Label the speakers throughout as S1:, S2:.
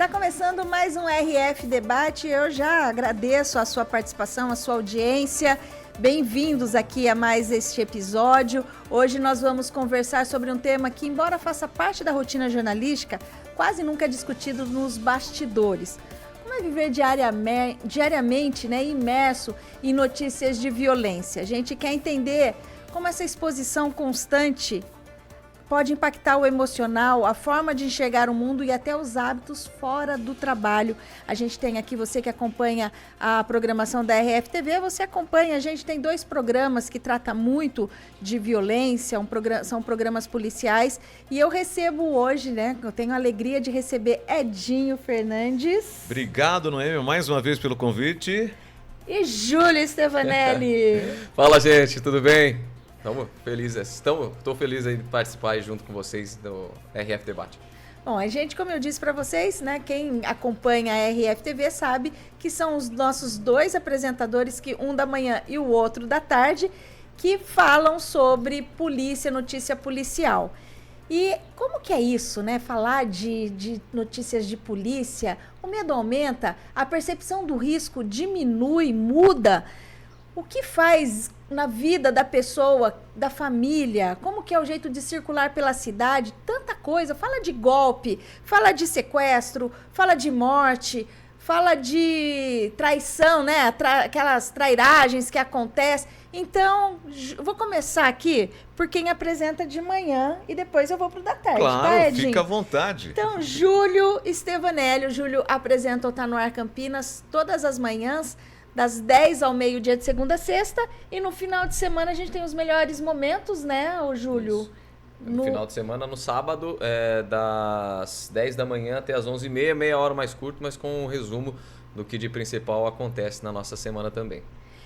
S1: Está começando mais um RF Debate. Eu já agradeço a sua participação, a sua audiência. Bem-vindos aqui a mais este episódio. Hoje nós vamos conversar sobre um tema que, embora faça parte da rotina jornalística, quase nunca é discutido nos bastidores. Como é viver diariamente, imerso em notícias de violência? A gente quer entender como essa exposição constante pode impactar o emocional, a forma de enxergar o mundo e até os hábitos fora do trabalho. A gente tem aqui, você que acompanha a programação da RFTV, você acompanha, a gente tem 2 programas que tratam muito de violência, são programas policiais, e eu recebo hoje, eu tenho a alegria de receber Edinho Fernandes.
S2: Obrigado, Noêmia, mais uma vez pelo convite.
S1: E Júlio Stevanelli.
S3: Fala, gente, tudo bem? Estou feliz aí de participar aí junto com vocês do RF Debate.
S1: Bom, a gente, como eu disse para vocês, quem acompanha a RFTV sabe que são os nossos 2 apresentadores, que um da manhã e o outro da tarde, que falam sobre polícia, notícia policial. E como que é isso, falar de notícias de polícia? O medo aumenta, a percepção do risco diminui, muda. O que faz na vida da pessoa, da família? Como que é o jeito de circular pela cidade? Tanta coisa. Fala de golpe, fala de sequestro, fala de morte, fala de traição, aquelas trairagens que acontecem. Então, vou começar aqui por quem apresenta de manhã e depois eu vou pro da tarde,
S2: claro,
S1: tá, Edinho?
S2: Fica à vontade.
S1: Então, Júlio Stevanelli. O Júlio apresenta o Tá No Ar Campinas todas as manhãs, das 10 ao meio-dia de segunda a sexta, e no final de semana a gente tem os melhores momentos, o Júlio?
S3: Isso. No final de semana, no sábado, das 10 da manhã até as 11h30, meia hora mais curto, mas com um resumo do que de principal acontece na nossa semana também.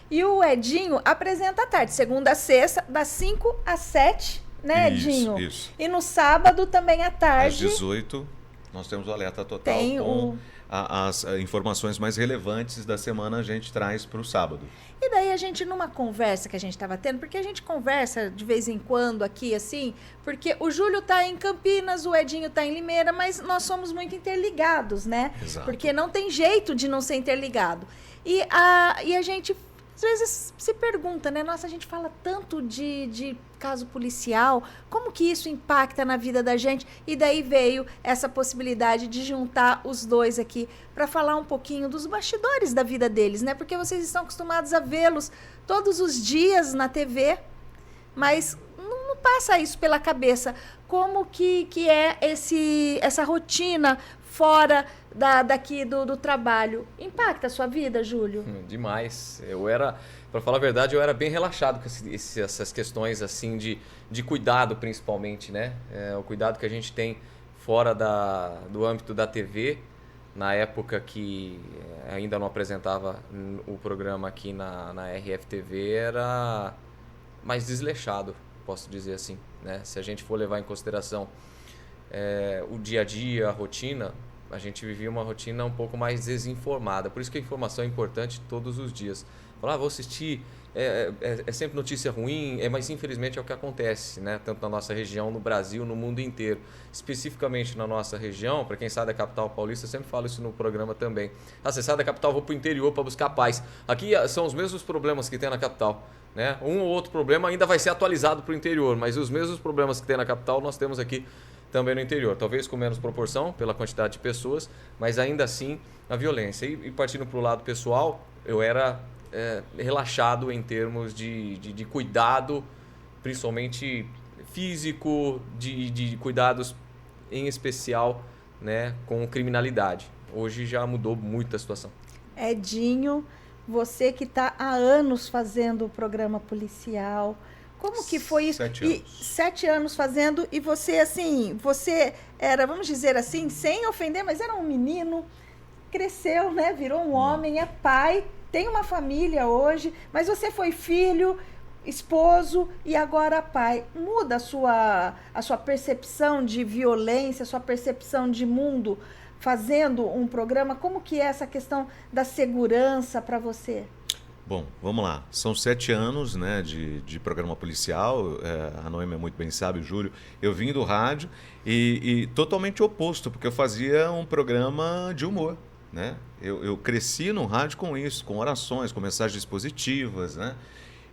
S1: E o Edinho apresenta à tarde, segunda a sexta, das 5 às 7, Edinho?
S2: Isso.
S1: E no sábado também à tarde.
S2: Às 18, nós temos o Alerta Total com as informações mais relevantes da semana, a gente traz para o sábado.
S1: E daí a gente, numa conversa que a gente estava tendo, porque a gente conversa de vez em quando aqui, assim, porque o Júlio está em Campinas, o Edinho está em Limeira, mas nós somos muito interligados,
S2: Exato.
S1: Porque não tem jeito de não ser interligado. E a gente às vezes se pergunta, Nossa, a gente fala tanto de caso policial, como que isso impacta na vida da gente? E daí veio essa possibilidade de juntar os 2 aqui para falar um pouquinho dos bastidores da vida deles, Porque vocês estão acostumados a vê-los todos os dias na TV, mas não passa isso pela cabeça. Como que é essa rotina fora daqui do trabalho? Impacta a sua vida, Júlio?
S3: Demais. Para falar a verdade, eu era bem relaxado com essas questões assim de cuidado, principalmente, o cuidado que a gente tem fora do âmbito da TV. Na época que ainda não apresentava o programa aqui na RFTV, era mais desleixado, posso dizer assim, Se a gente for levar em consideração o dia a dia, a rotina, a gente vivia uma rotina um pouco mais desinformada. Por isso que a informação é importante todos os dias. Falar, vou assistir, é sempre notícia ruim, mas infelizmente é o que acontece, Tanto na nossa região, no Brasil, no mundo inteiro. Especificamente na nossa região, para quem sai da capital paulista, eu sempre falo isso no programa também. Você sai da capital, vou para o interior para buscar paz. Aqui são os mesmos problemas que tem na capital. Um ou outro problema ainda vai ser atualizado para o interior, mas os mesmos problemas que tem na capital nós temos aqui também no interior, talvez com menos proporção pela quantidade de pessoas, mas ainda assim a violência. E partindo para o lado pessoal, eu era relaxado em termos de cuidado, principalmente físico, de cuidados em especial com criminalidade. Hoje já mudou muito a situação.
S1: Edinho, você que está há anos fazendo o programa policial, como que foi isso?
S2: 7 anos.
S1: 7 anos fazendo, e você, assim, você era, vamos dizer assim, sem ofender, mas era um menino, cresceu, virou um homem, é pai, tem uma família hoje, mas você foi filho, esposo e agora pai. Muda a sua percepção de violência, a sua percepção de mundo fazendo um programa? Como que é essa questão da segurança para você?
S2: Bom, vamos lá. São 7 anos, né, de programa policial. A Noêmia muito bem sabe, o Júlio. Eu vim do rádio e totalmente oposto, porque eu fazia um programa de humor, né? Eu cresci no rádio com isso, com orações, com mensagens positivas, né?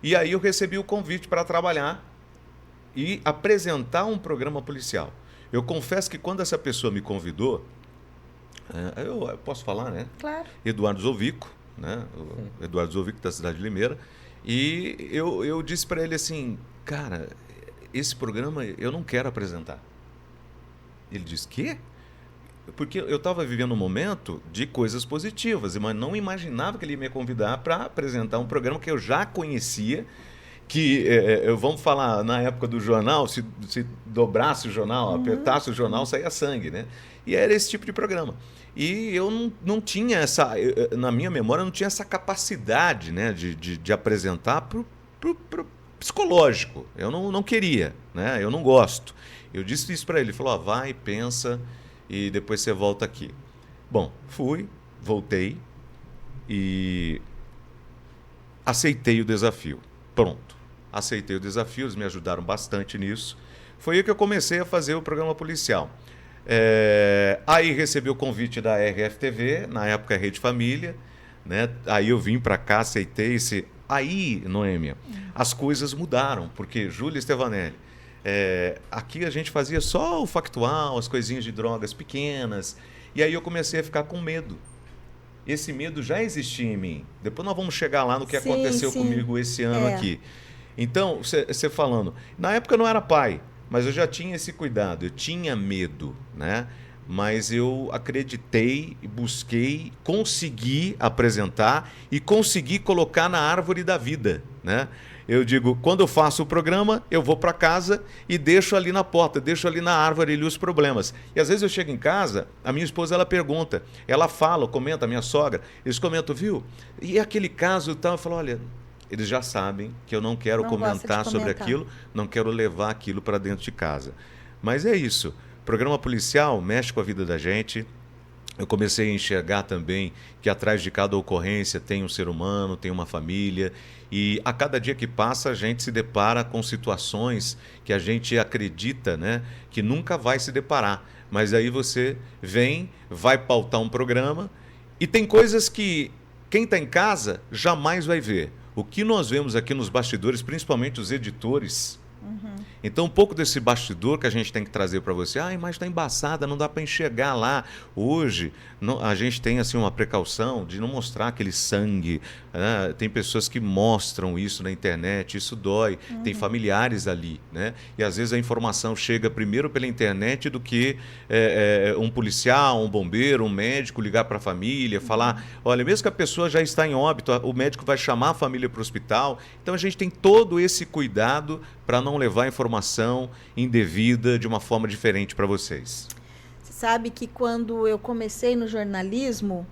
S2: E aí eu recebi o convite para trabalhar e apresentar um programa policial. Eu confesso que quando essa pessoa me convidou, eu posso falar, né?
S1: Claro.
S2: Eduardo Zovico, né? O Eduardo Zovico, da cidade de Limeira. E eu disse para ele assim, cara, esse programa eu não quero apresentar. Ele disse, quê? Porque eu estava vivendo um momento de coisas positivas, mas não imaginava que ele ia me convidar para apresentar um programa que eu já conhecia, que, vamos falar, na época do jornal, se dobrasse o jornal, apertasse o jornal, saía sangue, né? E era esse tipo de programa. E eu não tinha na minha memória, não tinha essa capacidade, né, de apresentar pro psicológico. Eu não queria, né? Eu não gosto. Eu disse isso para ele, ele falou, vai, pensa e depois você volta aqui. Bom, voltei e aceitei o desafio. Pronto. Aceitei o desafio, eles me ajudaram bastante nisso. Foi aí que eu comecei a fazer o programa policial. Aí recebi o convite da RFTV, na época Rede Família, né? Aí eu vim para cá, aceitei esse... Aí, Noêmia, as coisas mudaram, porque Júlia Estevanelli, aqui a gente fazia só o factual, as coisinhas de drogas pequenas, e aí eu comecei a ficar com medo. Esse medo já existia em mim. Depois nós vamos chegar lá no que aconteceu comigo esse ano aqui. Então, você falando, na época eu não era pai, mas eu já tinha esse cuidado, eu tinha medo, né? Mas eu acreditei, busquei, consegui apresentar e consegui colocar na árvore da vida, né? Eu digo, quando eu faço o programa, eu vou para casa e deixo ali na porta, deixo ali na árvore ali os problemas. E às vezes eu chego em casa, a minha esposa ela pergunta, ela fala, comenta, a minha sogra, eles comentam, viu? E aquele caso e tal, eu falo, olha, eles já sabem que eu não quero comentar sobre aquilo, não quero levar aquilo para dentro de casa. Mas é isso, programa policial mexe com a vida da gente. Eu comecei a enxergar também que atrás de cada ocorrência tem um ser humano, tem uma família, e a cada dia que passa a gente se depara com situações que a gente acredita, né, que nunca vai se deparar. Mas aí você vai pautar um programa e tem coisas que quem está em casa jamais vai ver. O que nós vemos aqui nos bastidores, principalmente os editores... Então, um pouco desse bastidor que a gente tem que trazer para você. A imagem está embaçada, não dá para enxergar lá. Hoje, a gente tem assim, uma precaução de não mostrar aquele sangue. Né? Tem pessoas que mostram isso na internet, isso dói. Tem familiares ali. Né? E às vezes a informação chega primeiro pela internet do que um policial, um bombeiro, um médico ligar para a família, falar, olha, mesmo que a pessoa já está em óbito, o médico vai chamar a família para o hospital. Então, a gente tem todo esse cuidado para não levar informação indevida de uma forma diferente para vocês.
S1: Você sabe que quando eu comecei no jornalismo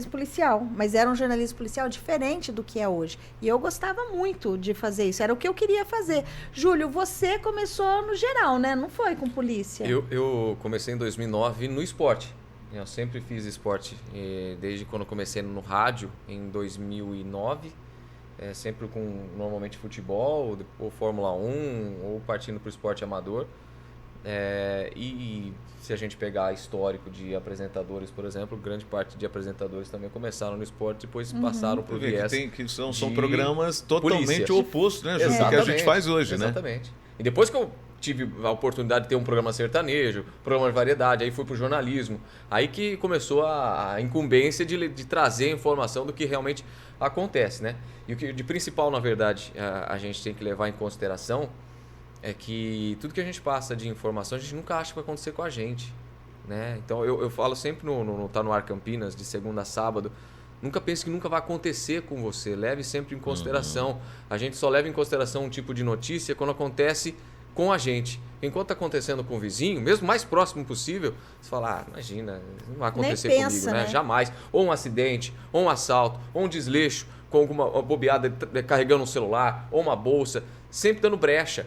S1: policial, mas era um jornalismo policial diferente do que é hoje. E eu gostava muito de fazer isso, era o que eu queria fazer. Júlio, você começou no geral, né? Não foi com polícia?
S3: Eu comecei em 2009 no esporte. Eu sempre fiz esporte, desde quando comecei no rádio, em 2009. Sempre com normalmente futebol, ou Fórmula 1, ou partindo para o esporte amador. E se a gente pegar histórico de apresentadores, por exemplo, grande parte de apresentadores também começaram no esporte, depois passaram para o viés.
S2: Que são programas totalmente opostos, né, do que a gente faz hoje, né?
S3: Exatamente. E depois que eu tive a oportunidade de ter um programa sertanejo, programa de variedade, aí fui para o jornalismo. Aí que começou a incumbência de trazer informação do que realmente acontece, né? E o que de principal, na verdade, a gente tem que levar em consideração é que tudo que a gente passa de informação, a gente nunca acha que vai acontecer com a gente, né? Então, eu falo sempre no Tá No Ar Campinas, de segunda a sábado, nunca pense que nunca vai acontecer com você, leve sempre em consideração. A gente só leva em consideração um tipo de notícia quando acontece com a gente. Enquanto está acontecendo com o vizinho, mesmo mais próximo possível, você fala, imagina, não vai acontecer comigo, né? Jamais. Ou um acidente, ou um assalto, ou um desleixo, com alguma bobeada carregando um celular, ou uma bolsa, sempre dando brecha.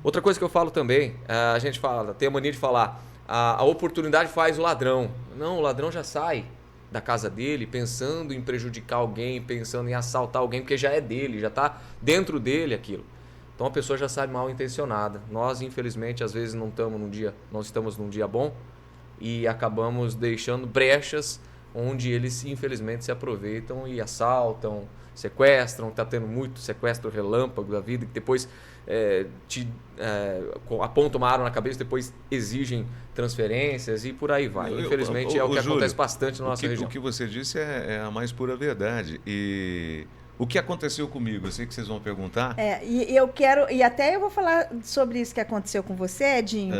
S3: Outra coisa que eu falo também, a gente tem a mania de falar, a oportunidade faz o ladrão. Não, o ladrão já sai. da casa dele pensando em prejudicar alguém, pensando em assaltar alguém, porque já é dele, já está dentro dele aquilo. Então a pessoa já sai mal intencionada. Nós, infelizmente, às vezes não estamos num dia bom e acabamos deixando brechas onde eles, infelizmente, se aproveitam e assaltam, sequestram. Está tendo muito sequestro relâmpago da vida, que depois apontam uma arma na cabeça, depois exigem transferências e por aí vai. Infelizmente, é o que Júlio, acontece bastante na nossa região.
S2: O que você disse é a mais pura verdade. E o que aconteceu comigo? Eu sei que vocês vão perguntar.
S1: E eu quero... E até eu vou falar sobre isso que aconteceu com você, Edinho.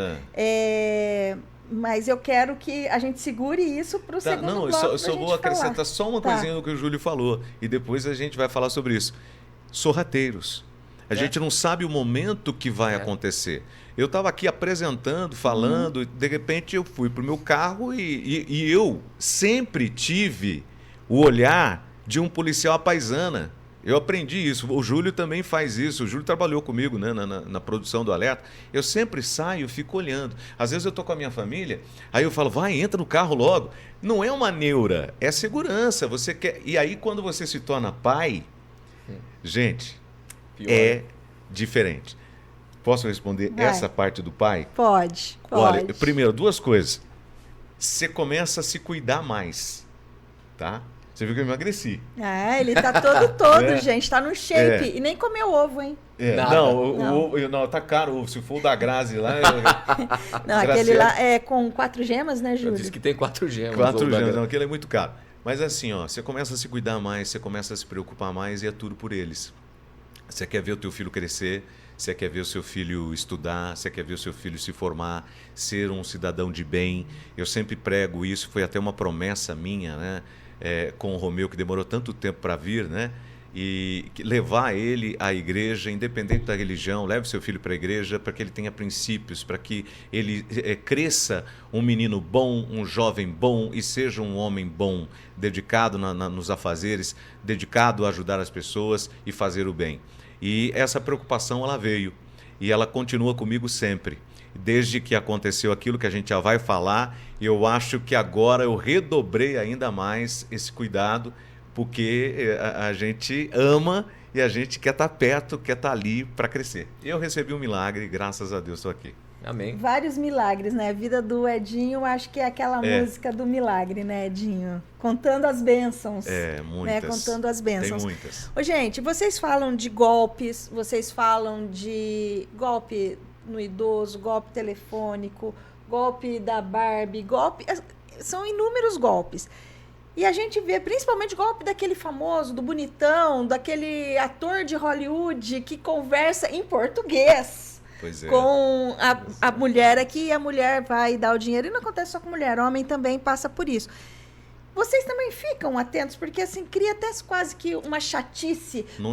S1: Mas eu quero que a gente segure isso para o segundo bloco.
S2: Não, eu só vou acrescentar só uma coisinha no que o Júlio falou. E depois a gente vai falar sobre isso. Sorrateiros. A gente não sabe o momento que vai acontecer. Eu estava aqui apresentando, falando, de repente eu fui para o meu carro e eu sempre tive o olhar de um policial à paisana. Eu aprendi isso. O Júlio também faz isso. O Júlio trabalhou comigo, né, na produção do Alerta. Eu sempre saio, fico olhando. Às vezes eu estou com a minha família, aí eu falo, vai, entra no carro logo. Não é uma neura, é segurança. Você quer... E aí, quando você se torna pai, gente, é diferente. Posso responder essa parte do pai?
S1: Pode.
S2: Olha, primeiro, duas coisas. Você começa a se cuidar mais, tá? Você viu que eu emagreci.
S1: Ele tá todo, gente. Tá no shape. E nem comeu ovo, hein?
S2: Não, tá caro o ovo. Se for o da Grazi lá...
S1: Não, aquele lá é com 4 gemas, né, Júlio?
S3: Diz que tem 4 gemas.
S2: 4 gemas. Não, aquele é muito caro. Mas assim, você começa a se cuidar mais, você começa a se preocupar mais e é tudo por eles. Você quer ver o teu filho crescer, você quer ver o seu filho estudar, você quer ver o seu filho se formar, ser um cidadão de bem. Eu sempre prego isso, foi até uma promessa minha, né? Com o Romeu, que demorou tanto tempo para vir, né? E levar ele à igreja, independente da religião, leve seu filho para a igreja para que ele tenha princípios, para que ele cresça um menino bom, um jovem bom e seja um homem bom, dedicado nos afazeres, dedicado a ajudar as pessoas e fazer o bem. E essa preocupação ela veio e ela continua comigo sempre. Desde que aconteceu aquilo que a gente já vai falar, eu acho que agora eu redobrei ainda mais esse cuidado, porque a gente ama e a gente quer estar perto, quer estar ali para crescer. Eu recebi um milagre, graças a Deus estou aqui.
S3: Amém.
S1: Vários milagres, né? A vida do Edinho, acho que é aquela música do milagre, né, Edinho? Contando as bênçãos.
S2: Muitas.
S1: Né? Contando as bênçãos.
S2: Tem muitas.
S1: Gente, vocês falam de golpes, vocês falam de golpe no idoso, golpe telefônico, golpe da Barbie, são inúmeros golpes. E a gente vê principalmente golpe daquele famoso, do bonitão, daquele ator de Hollywood que conversa em português com a mulher aqui, e a mulher vai dar o dinheiro. E não acontece só com mulher, homem também passa por isso. Vocês também ficam atentos, porque assim, cria até quase que uma chatice no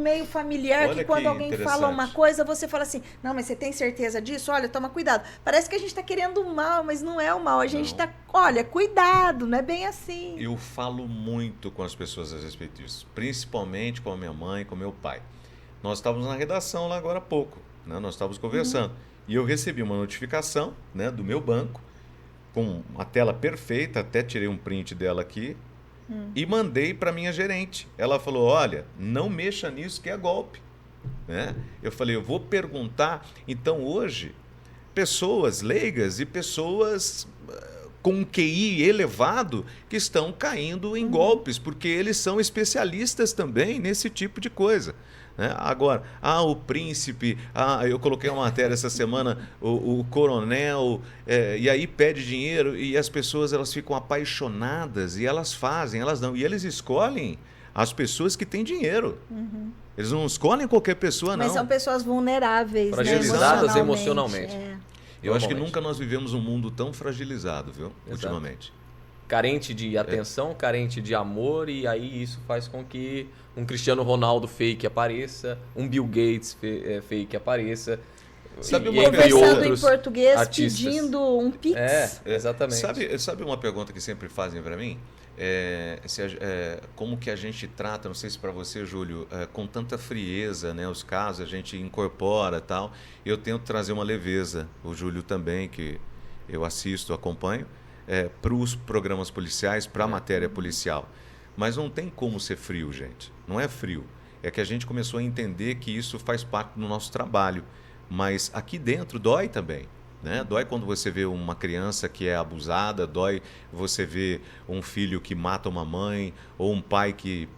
S1: meio familiar. Olha, que quando alguém fala uma coisa, você fala assim, não, mas você tem certeza disso? Olha, toma cuidado. Parece que a gente está querendo o mal, mas não é o mal. A gente está, olha, cuidado, não é bem assim.
S2: Eu falo muito com as pessoas a respeito disso, principalmente com a minha mãe, com o meu pai. Nós estávamos na redação lá agora há pouco, né? Nós estávamos conversando. E eu recebi uma notificação, né, do meu banco, com a tela perfeita, até tirei um print dela aqui e mandei para minha gerente. Ela falou, olha, não mexa nisso que é golpe. Né? Eu falei, eu vou perguntar. Então hoje, pessoas leigas e pessoas com um QI elevado que estão caindo em golpes, porque eles são especialistas também nesse tipo de coisa. Agora, o príncipe, eu coloquei uma matéria essa semana, o coronel, e aí pede dinheiro e as pessoas elas ficam apaixonadas e elas fazem, elas não. E eles escolhem as pessoas que têm dinheiro. Eles não escolhem qualquer pessoa, não.
S1: Mas são pessoas vulneráveis,
S3: fragilizadas emocionalmente.
S2: Eu acho que nunca nós vivemos um mundo tão fragilizado, viu? Ultimamente.
S3: Carente de atenção, carente de amor, e aí isso faz com que um Cristiano Ronaldo fake apareça, um Bill Gates fake apareça.
S1: Conversando em português, artistas, pedindo um pix.
S3: Exatamente.
S2: Sabe uma pergunta que sempre fazem para mim? Como que a gente trata, não sei se para você, Júlio, com tanta frieza, né, os casos, a gente incorpora e tal. Eu tento trazer uma leveza, o Júlio também, que eu assisto, acompanho. para os programas policiais, para a matéria policial. Mas não tem como ser frio, gente. Não é frio. É que a gente começou a entender que isso faz parte do nosso trabalho. Mas aqui dentro dói também. Né? Dói quando você vê uma criança que é abusada, dói você ver um filho que mata uma mãe, ou um pai que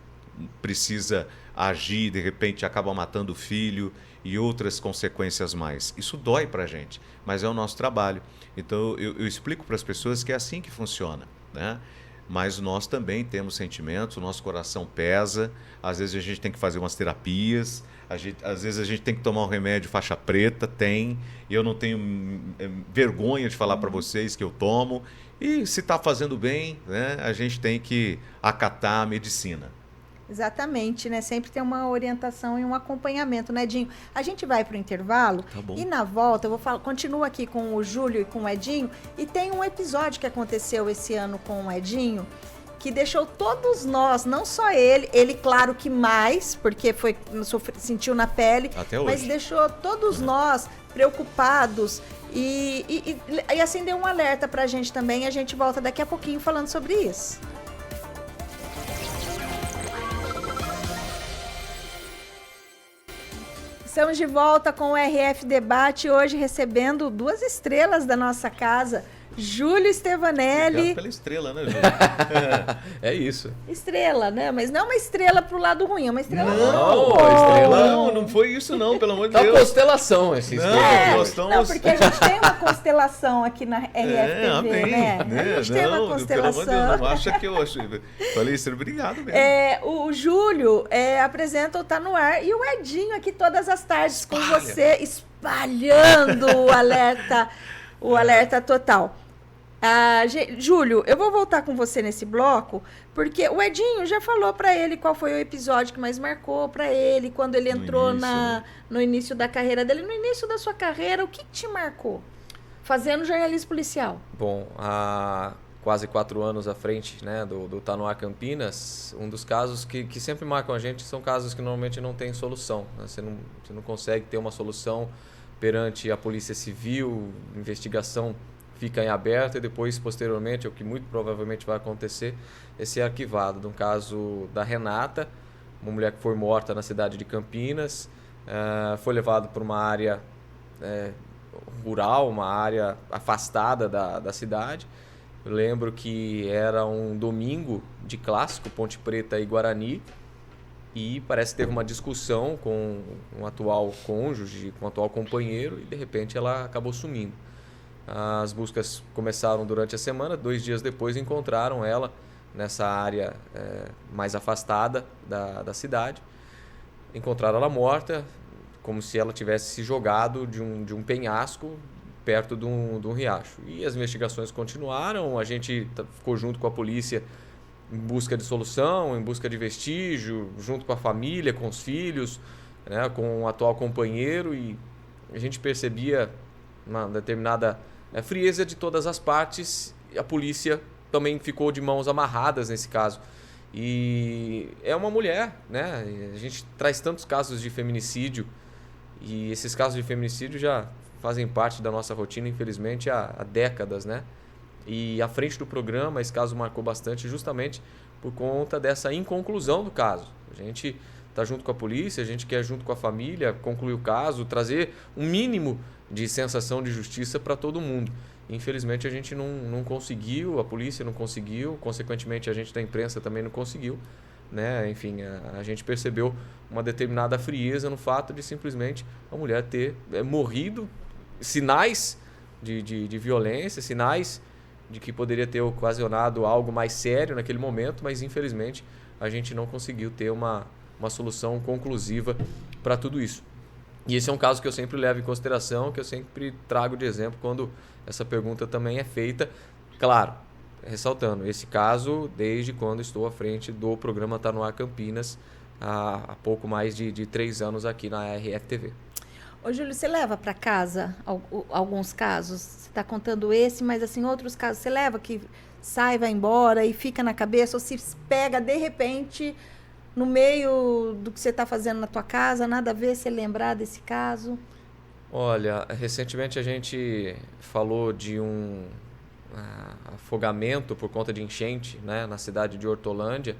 S2: precisa agir, de repente acaba matando o filho e outras consequências mais. Isso dói para a gente, mas é o nosso trabalho. Então eu explico para as pessoas que é assim que funciona, né? Mas nós também temos sentimentos, o nosso coração pesa, às vezes a gente tem que fazer umas terapias, às vezes a gente tem que tomar um remédio faixa preta, e eu não tenho vergonha de falar para vocês que eu tomo, e se está fazendo bem, né, a gente tem que acatar a medicina.
S1: Exatamente, né? Sempre tem uma orientação e um acompanhamento, né, Edinho? A gente vai para o intervalo e na volta eu vou continuo aqui com o Júlio e com o Edinho, e tem um episódio que aconteceu esse ano com o Edinho que deixou todos nós, não só ele claro que mais, porque sentiu na pele,
S2: até hoje,
S1: mas deixou todos nós preocupados e acendeu um alerta para a gente também. A gente volta daqui a pouquinho falando sobre isso. Estamos de volta com o RF Debate, hoje recebendo 2 estrelas da nossa casa, Júlio Stevanelli.
S2: Obrigado pela estrela, né, Júlio?
S3: É isso.
S1: Estrela, né? Mas não uma estrela pro lado ruim, é uma estrela...
S2: Não foi isso não, pelo amor de Deus.
S3: Tá constelação essa estrela.
S1: Não, porque a gente tem uma constelação aqui na RFTV,
S2: amém,
S1: né? A gente tem uma constelação.
S2: Pelo amor de Deus, não acha que eu achei. Falei isso, obrigado mesmo.
S1: O Júlio apresenta o Tá No Ar e o Edinho aqui todas as tardes com você, espalhando o alerta total. Júlio, eu vou voltar com você nesse bloco, porque o Edinho já falou para ele qual foi o episódio que mais marcou para ele, quando ele entrou no início da carreira dele. No início da sua carreira, o que te marcou? Fazendo jornalismo policial.
S3: Bom, há quase 4 anos à frente, né, do Tá No Ar Campinas, um dos casos que sempre marcam a gente são casos que normalmente não tem solução. Né? Você não consegue ter uma solução perante a Polícia Civil, investigação fica em aberto e depois, posteriormente, o que muito provavelmente vai acontecer, é ser arquivado. De um caso da Renata, uma mulher que foi morta na cidade de Campinas, foi levado para uma área rural, uma área afastada da cidade. Eu lembro que era um domingo de clássico, Ponte Preta e Guarani, e parece que teve uma discussão com um atual cônjuge, com um atual companheiro, e de repente ela acabou sumindo. As buscas começaram durante a semana, 2 dias depois encontraram ela nessa área mais afastada da cidade. Encontraram ela morta, como se ela tivesse se jogado de um penhasco perto de um riacho. E as investigações continuaram, a gente ficou junto com a polícia em busca de solução, em busca de vestígio, junto com a família, com os filhos, né, com o atual companheiro, e a gente percebia uma determinada frieza de todas as partes, e a polícia também ficou de mãos amarradas nesse caso. E é uma mulher, né? A gente traz tantos casos de feminicídio, e esses casos de feminicídio já fazem parte da nossa rotina, infelizmente, há décadas, né? E à frente do programa, esse caso marcou bastante justamente por conta dessa inconclusão do caso. A gente está junto com a polícia, a gente quer junto com a família concluir o caso, trazer um mínimo de sensação de justiça para todo mundo. Infelizmente a gente não conseguiu, a polícia não conseguiu, consequentemente a gente da imprensa também não conseguiu, né? Enfim, a gente percebeu uma determinada frieza no fato de simplesmente a mulher ter morrido, sinais de violência, sinais de que poderia ter ocasionado algo mais sério naquele momento, mas infelizmente a gente não conseguiu ter uma solução conclusiva para tudo isso. E esse é um caso que eu sempre levo em consideração, que eu sempre trago de exemplo quando essa pergunta também é feita. Claro, ressaltando, esse caso desde quando estou à frente do programa Tá No Ar Campinas, há pouco mais de 3 anos aqui na RFTV.
S1: Ô, Júlio, você leva para casa alguns casos? Você está contando esse, mas assim, outros casos você leva que sai, vai embora e fica na cabeça, ou se pega de repente no meio do que você está fazendo na tua casa, nada a ver você lembrar desse caso?
S3: Olha, recentemente a gente falou de um afogamento por conta de enchente, né, na cidade de Hortolândia,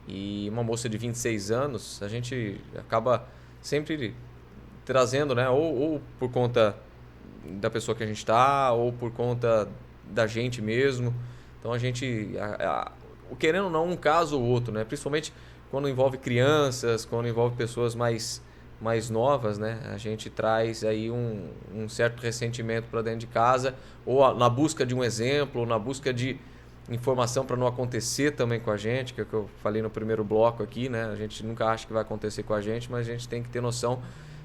S3: e uma moça de 26 anos, a gente acaba sempre trazendo, né, ou por conta da pessoa que a gente está, ou por conta da gente mesmo. Então a gente, querendo ou não, um caso ou outro, né, principalmente quando envolve crianças, quando envolve pessoas mais novas, né? A gente traz aí um certo ressentimento para dentro de casa, ou na busca de um exemplo, ou na busca de informação para não acontecer também com a gente, que é o que eu falei no primeiro bloco aqui, né? A gente nunca acha que vai acontecer com a gente, mas a gente tem que ter noção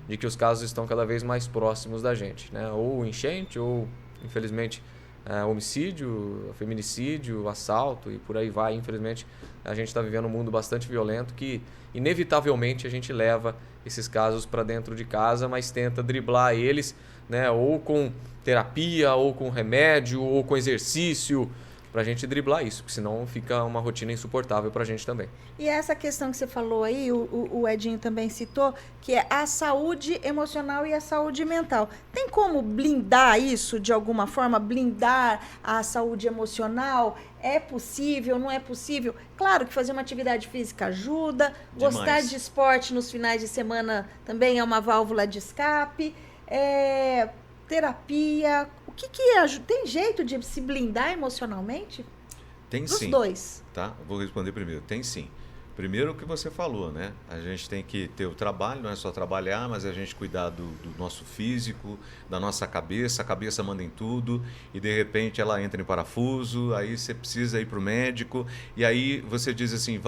S3: de que os casos estão cada vez mais próximos da gente, né? Ou enchente, ou, infelizmente, homicídio, feminicídio, assalto e por aí vai. Infelizmente, a gente está vivendo um mundo bastante violento que, inevitavelmente, a gente leva esses casos para dentro de casa, mas tenta driblar eles, né, ou com terapia, ou com remédio, ou com exercício, para a gente driblar isso, porque senão fica uma rotina insuportável para a gente também.
S1: E essa questão que você falou aí, o Edinho também citou, que é a saúde emocional e a saúde mental. Tem como blindar isso de alguma forma? Blindar a saúde emocional? É possível, não é possível? Claro que fazer uma atividade física ajuda,
S2: Demais.
S1: Gostar de esporte nos finais de semana também é uma válvula de escape, terapia. O que ajuda? Tem jeito de se blindar emocionalmente?
S2: Tem
S1: Dos
S2: sim.
S1: dois.
S2: Tá? Vou responder primeiro. Tem sim. Primeiro o que você falou, né? A gente tem que ter o trabalho, não é só trabalhar, mas a gente cuidar do nosso físico, da nossa cabeça. A cabeça manda em tudo e de repente ela entra em parafuso, aí você precisa ir para o médico e aí você diz assim,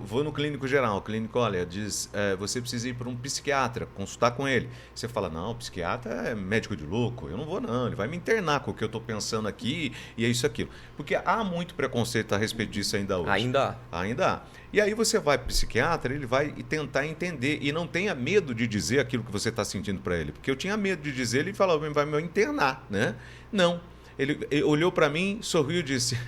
S2: vou no clínico geral. O clínico, olha, diz, você precisa ir para um psiquiatra, consultar com ele. Você fala, não, o psiquiatra é médico de louco, eu não vou não, ele vai me internar com o que eu estou pensando aqui e é isso, aquilo. Porque há muito preconceito a respeito disso ainda hoje.
S3: Ainda
S2: há. E aí você vai para o psiquiatra, ele vai tentar entender. E não tenha medo de dizer aquilo que você está sentindo para ele. Porque eu tinha medo de dizer, ele falou, vai me internar, né? Não. Ele olhou para mim, sorriu e disse,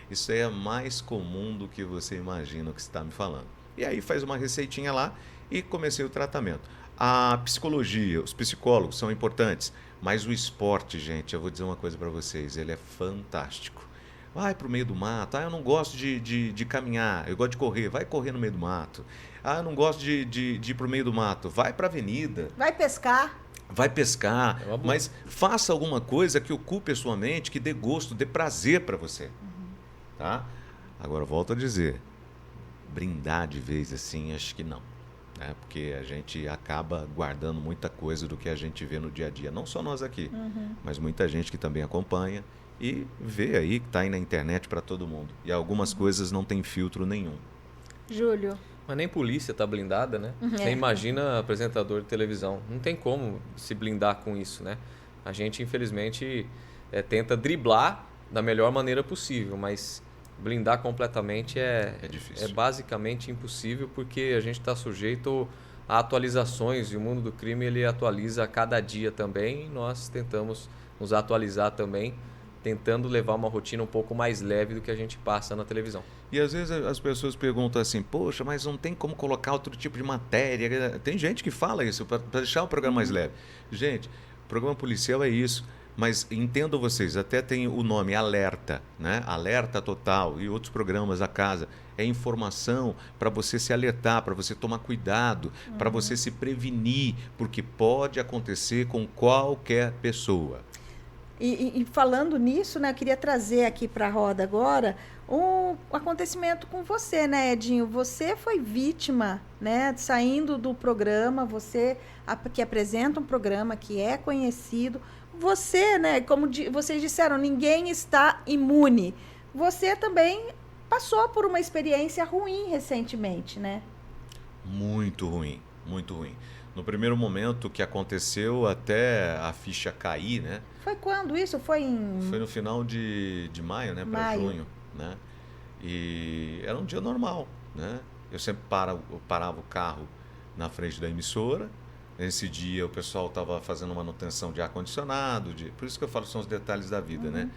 S2: isso aí é mais comum do que você imagina o que você está me falando. E aí faz uma receitinha lá e comecei o tratamento. A psicologia, os psicólogos são importantes, mas o esporte, gente, eu vou dizer uma coisa para vocês, ele é fantástico. Vai para o meio do mato. Eu não gosto de caminhar, eu gosto de correr. Vai correr no meio do mato. Eu não gosto de ir para o meio do mato. Vai para a avenida.
S1: Vai pescar.
S2: Vai pescar. Mas faça alguma coisa que ocupe a sua mente, que dê gosto, dê prazer para você. Tá? Agora, volto a dizer, brindar de vez assim, acho que não. Né? Porque a gente acaba guardando muita coisa do que a gente vê no dia a dia. Não só nós aqui, mas muita gente que também acompanha. E vê aí que está aí na internet para todo mundo. E algumas coisas não tem filtro nenhum.
S1: Júlio.
S3: Mas nem polícia tá blindada, né? Você imagina apresentador de televisão. Não tem como se blindar com isso, né? A gente, infelizmente, tenta driblar da melhor maneira possível, mas blindar completamente é difícil. É basicamente impossível, porque a gente está sujeito a atualizações e o mundo do crime ele atualiza a cada dia também, e nós tentamos nos atualizar também, tentando levar uma rotina um pouco mais leve do que a gente passa na televisão.
S2: E às vezes as pessoas perguntam assim, poxa, mas não tem como colocar outro tipo de matéria? Tem gente que fala isso para deixar o programa mais leve. Gente, o programa policial é isso, mas entendam vocês, até tem o nome Alerta, né? Alerta Total e outros programas da casa. É informação para você se alertar, para você tomar cuidado, para você se prevenir, porque pode acontecer com qualquer pessoa.
S1: E falando nisso, né, eu queria trazer aqui para a roda agora um acontecimento com você, né, Edinho? Você foi vítima, né, saindo do programa, você que apresenta um programa que é conhecido. Você, né, como vocês disseram, ninguém está imune. Você também passou por uma experiência ruim recentemente, né? Muito ruim,
S2: muito ruim. No primeiro momento que aconteceu, até a ficha cair, né?
S1: Foi quando isso? Foi
S2: no final de maio, né? Para junho, né? E era um dia normal, né? Eu sempre parava o carro na frente da emissora. Nesse dia o pessoal estava fazendo manutenção de ar-condicionado, por isso que eu falo, são os detalhes da vida, né?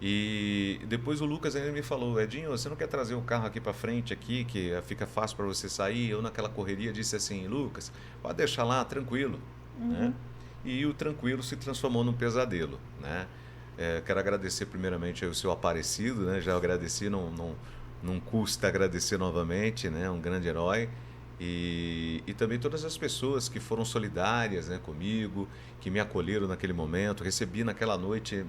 S2: E depois o Lucas ainda me falou, Edinho, você não quer trazer o carro aqui para frente, aqui, que fica fácil para você sair? Eu naquela correria disse assim, Lucas, pode deixar lá, tranquilo, né? E o tranquilo se transformou num pesadelo, né? Quero agradecer primeiramente ao seu Aparecido, né? Já agradeci, não custa agradecer novamente, né? Um grande herói. E também todas as pessoas que foram solidárias, né, comigo, que me acolheram naquele momento. Recebi naquela noite,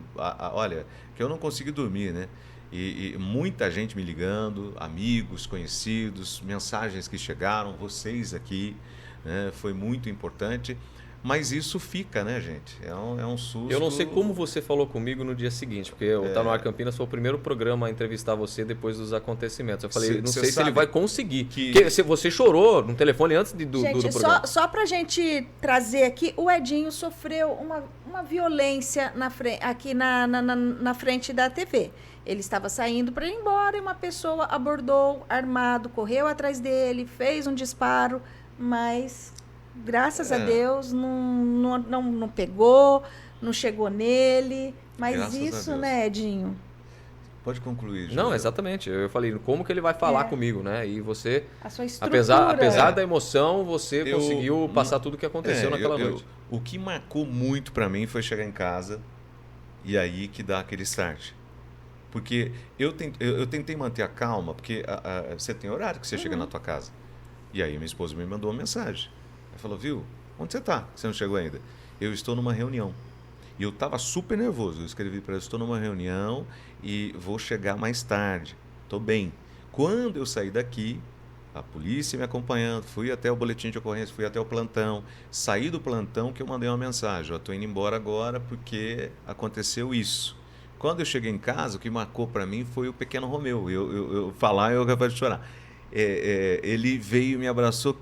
S2: olha, que eu não consegui dormir, né? E muita gente me ligando, amigos, conhecidos, mensagens que chegaram, vocês aqui, né? Foi muito importante. Mas isso fica, né, gente? É um susto.
S3: Eu não sei como você falou comigo no dia seguinte, porque o Tá No Ar Campinas foi o primeiro programa a entrevistar você depois dos acontecimentos. Eu falei, não sei se ele vai conseguir. Porque você chorou no telefone antes do programa.
S1: Só pra gente trazer aqui, o Edinho sofreu uma violência aqui na frente da TV. Ele estava saindo para ir embora e uma pessoa abordou armado, correu atrás dele, fez um disparo, mas... Graças a Deus não pegou, não chegou nele. Mas graças isso, né, Edinho?
S2: Pode concluir, Júlio.
S3: Não, exatamente. Eu falei, como que ele vai falar comigo, né? E você,
S1: a sua estrutura,
S3: apesar da emoção, você conseguiu passar tudo o que aconteceu naquela noite.
S2: O que marcou muito para mim foi chegar em casa e aí que dá aquele start. Porque eu tentei manter a calma, porque você tem horário que você chega na tua casa. E aí minha esposa me mandou uma mensagem. Ela falou, viu, onde você está? Você não chegou ainda? Eu estou numa reunião. E eu estava super nervoso. Eu escrevi para ela, estou numa reunião e vou chegar mais tarde. Estou bem. Quando eu saí daqui, a polícia me acompanhando, fui até o boletim de ocorrência, fui até o plantão. Saí do plantão que eu mandei uma mensagem. Estou indo embora agora porque aconteceu isso. Quando eu cheguei em casa, o que marcou para mim foi o pequeno Romeu. Eu falar, eu acabei de chorar. Ele veio e me abraçou.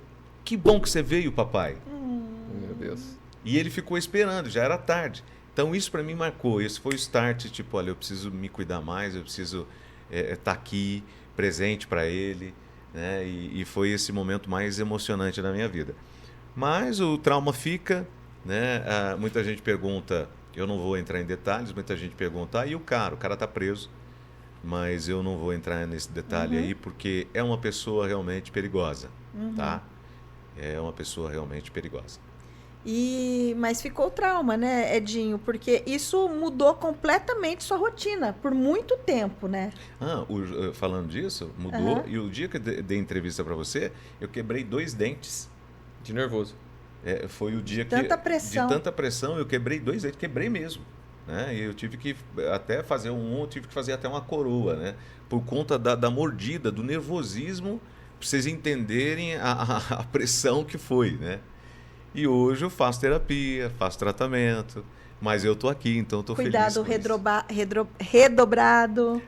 S2: Que bom que você veio, papai.
S3: Meu Deus.
S2: E ele ficou esperando, já era tarde. Então isso para mim marcou. Esse foi o start, tipo, olha, eu preciso me cuidar mais, eu preciso estar aqui, presente para ele, né? E foi esse momento mais emocionante da minha vida. Mas o trauma fica, né? Muita gente pergunta, eu não vou entrar em detalhes, muita gente pergunta, e o cara está preso, mas eu não vou entrar nesse detalhe aí, porque é uma pessoa realmente perigosa, tá? É uma pessoa realmente perigosa.
S1: Mas ficou trauma, né, Edinho? Porque isso mudou completamente sua rotina por muito tempo, né?
S2: Falando disso, mudou. E o dia que eu dei entrevista para você, eu quebrei 2 dentes.
S3: De nervoso.
S2: Foi o dia
S1: de tanta pressão,
S2: eu quebrei 2 dentes, quebrei mesmo. Né? E eu tive que até fazer eu tive que fazer até uma coroa, né? Por conta da mordida, do nervosismo, para vocês entenderem a pressão que foi, né? E hoje eu faço terapia, faço tratamento, mas eu tô aqui, então tô feliz.
S1: Cuidado redobrado.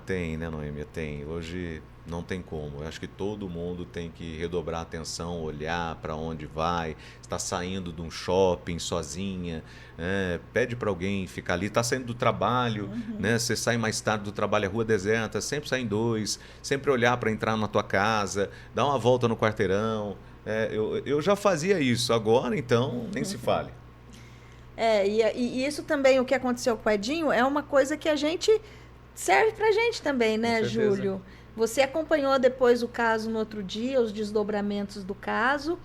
S2: Tem, né, Noêmia? Tem. Hoje não tem como. Eu acho que todo mundo tem que redobrar a atenção, olhar para onde vai. Está saindo de um shopping sozinha, pede para alguém ficar ali. Está saindo do trabalho, né? Você sai mais tarde do trabalho, a rua deserta, sempre sai em 2, sempre olhar para entrar na tua casa, dar uma volta no quarteirão. Eu já fazia isso, agora então nem se fale.
S1: E isso também, o que aconteceu com o Edinho, é uma coisa que a gente serve pra gente também, né, Júlio? Você acompanhou depois o caso no outro dia, os desdobramentos do caso,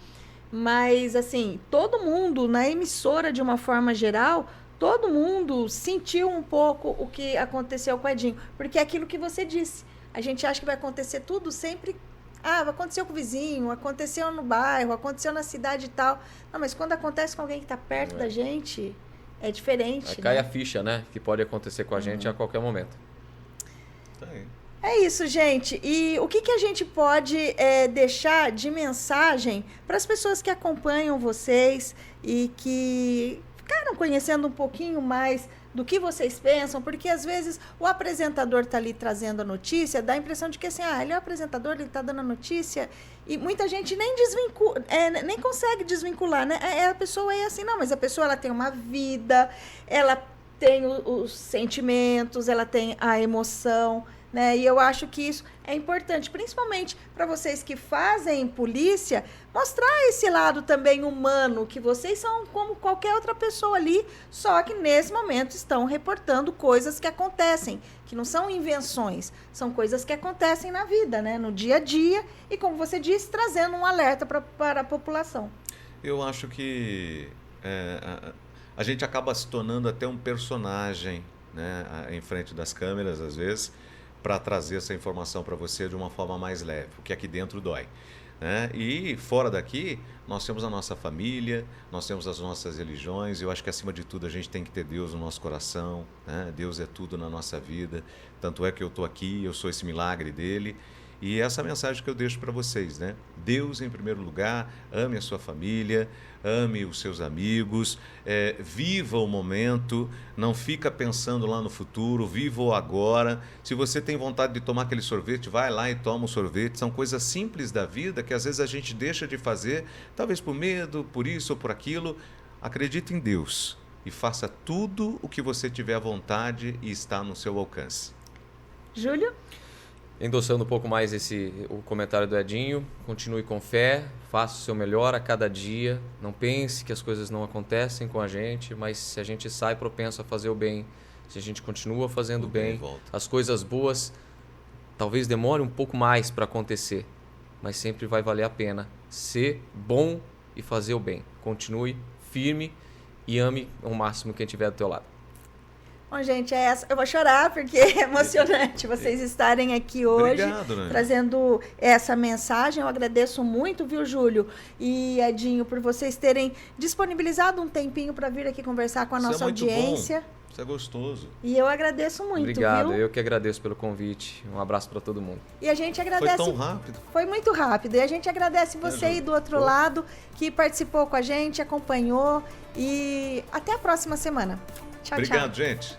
S1: mas assim, todo mundo na emissora, de uma forma geral, todo mundo sentiu um pouco o que aconteceu com o Edinho, porque é aquilo que você disse, a gente acha que vai acontecer tudo sempre, aconteceu com o vizinho, aconteceu no bairro, aconteceu na cidade e tal, não, mas quando acontece com alguém que está perto da gente, é diferente.
S3: Cai a ficha, né, que pode acontecer com a gente a qualquer momento.
S2: Tá aí.
S1: É isso, gente. E o que a gente pode deixar de mensagem para as pessoas que acompanham vocês e que ficaram conhecendo um pouquinho mais do que vocês pensam? Porque, às vezes, o apresentador está ali trazendo a notícia, dá a impressão de que, assim, ele é o apresentador, ele está dando a notícia, e muita gente nem nem consegue desvincular, né? A pessoa é assim, não, mas a pessoa ela tem uma vida, ela tem os sentimentos, ela tem a emoção, né? E eu acho que isso é importante, principalmente para vocês que fazem polícia, mostrar esse lado também humano, que vocês são como qualquer outra pessoa ali, só que nesse momento estão reportando coisas que acontecem, que não são invenções, são coisas que acontecem na vida, né? No dia a dia, e como você disse, trazendo um alerta para a população.
S2: Eu acho que a gente acaba se tornando até um personagem né, em frente das câmeras, às vezes, para trazer essa informação para você de uma forma mais leve, porque aqui dentro dói. Né? E fora daqui, nós temos a nossa família, nós temos as nossas religiões. Eu acho que, acima de tudo, a gente tem que ter Deus no nosso coração. Né? Deus é tudo na nossa vida. Tanto é que eu estou aqui, eu sou esse milagre dele. E essa mensagem que eu deixo para vocês, né? Deus em primeiro lugar, ame a sua família, ame os seus amigos, viva o momento, não fica pensando lá no futuro, viva o agora. Se você tem vontade de tomar aquele sorvete, vai lá e toma um sorvete. São coisas simples da vida que às vezes a gente deixa de fazer, talvez por medo, por isso ou por aquilo. Acredite em Deus e faça tudo o que você tiver vontade e está no seu alcance.
S1: Júlio?
S3: Endossando um pouco mais o comentário do Edinho, continue com fé, faça o seu melhor a cada dia, não pense que as coisas não acontecem com a gente, mas se a gente sai propenso a fazer o bem, se a gente continua fazendo o bem, as coisas boas talvez demore um pouco mais para acontecer, mas sempre vai valer a pena ser bom e fazer o bem. Continue firme e ame ao máximo quem estiver do teu lado.
S1: Bom, gente, eu vou chorar porque é emocionante vocês estarem aqui hoje.
S2: Obrigado, né?
S1: Trazendo essa mensagem. Eu agradeço muito, viu, Júlio e Edinho, por vocês terem disponibilizado um tempinho para vir aqui conversar com a nossa audiência.
S2: Bom. Isso é gostoso.
S1: E eu agradeço muito,
S3: Obrigado,
S1: viu?
S3: Eu que agradeço pelo convite. Um abraço para todo mundo.
S1: E a gente agradece...
S2: Foi tão rápido.
S1: Foi muito rápido. E a gente agradece você aí do outro lado que participou com a gente, acompanhou. E até a próxima semana. Tchau,
S2: Obrigado,
S1: tchau.
S2: gente.